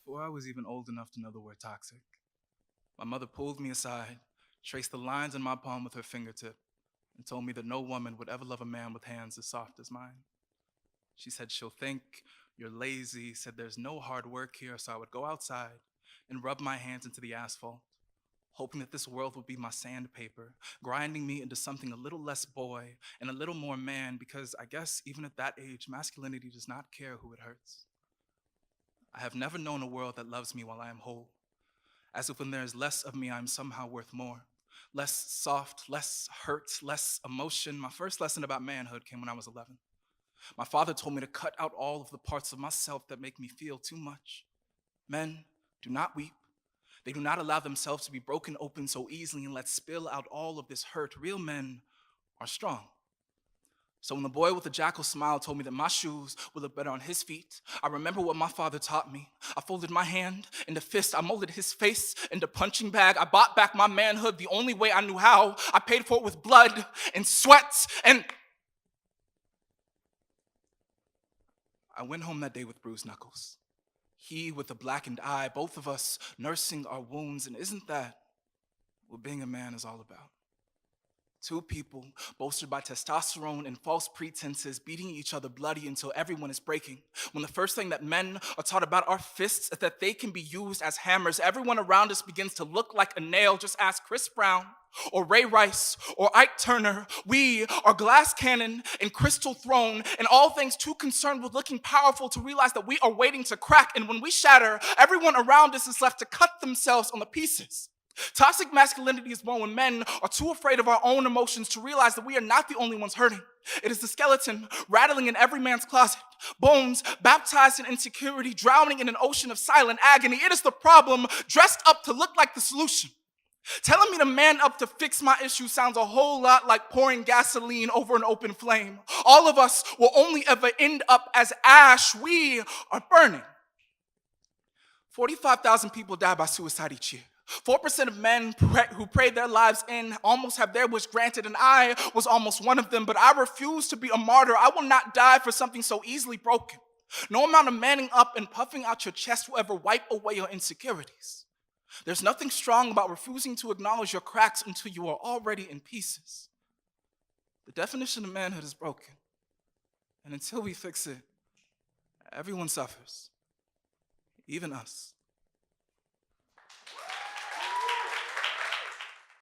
before I was even old enough to know the word toxic. My mother pulled me aside, traced the lines in my palm with her fingertip, and told me that no woman would ever love a man with hands as soft as mine. She said she'll think you're lazy, said there's no hard work here, so I would go outside and rub my hands into the asphalt, hoping that this world would be my sandpaper, grinding me into something a little less boy and a little more man, because I guess even at that age, masculinity does not care who it hurts. I have never known a world that loves me while I am whole, as if when there is less of me, I am somehow worth more. Less soft, less hurt, less emotion. My first lesson about manhood came when I was 11. My father told me to cut out all of the parts of myself that make me feel too much. Men do not weep. They do not allow themselves to be broken open so easily and let spill out all of this hurt. Real men are strong. So when the boy with the jackal smile told me that my shoes would look better on his feet, I remember what my father taught me. I folded my hand into fist. I molded his face into punching bag. I bought back my manhood the only way I knew how. I paid for it with blood and sweat, and I went home that day with bruised knuckles. He with a blackened eye, both of us nursing our wounds. And isn't that what being a man is all about? Two people bolstered by testosterone and false pretenses, beating each other bloody until everyone is breaking. When the first thing that men are taught about are fists is that they can be used as hammers, everyone around us begins to look like a nail. Just ask Chris Brown or Ray Rice or Ike Turner. We are glass cannon and crystal throne, and all things too concerned with looking powerful to realize that we are waiting to crack. And when we shatter, everyone around us is left to cut themselves on the pieces. Toxic masculinity is born when men are too afraid of our own emotions to realize that we are not the only ones hurting. It is the skeleton rattling in every man's closet, bones baptized in insecurity, drowning in an ocean of silent agony. It is the problem dressed up to look like the solution. Telling me to man up to fix my issue sounds a whole lot like pouring gasoline over an open flame. All of us will only ever end up as ash. We are burning. 45,000 people die by suicide each year. 4% of men who prayed their lives in almost have their wish granted, and I was almost one of them, but I refuse to be a martyr. I will not die for something so easily broken. No amount of manning up and puffing out your chest will ever wipe away your insecurities. There's nothing strong about refusing to acknowledge your cracks until you are already in pieces. The definition of manhood is broken, and until we fix it, everyone suffers, even us.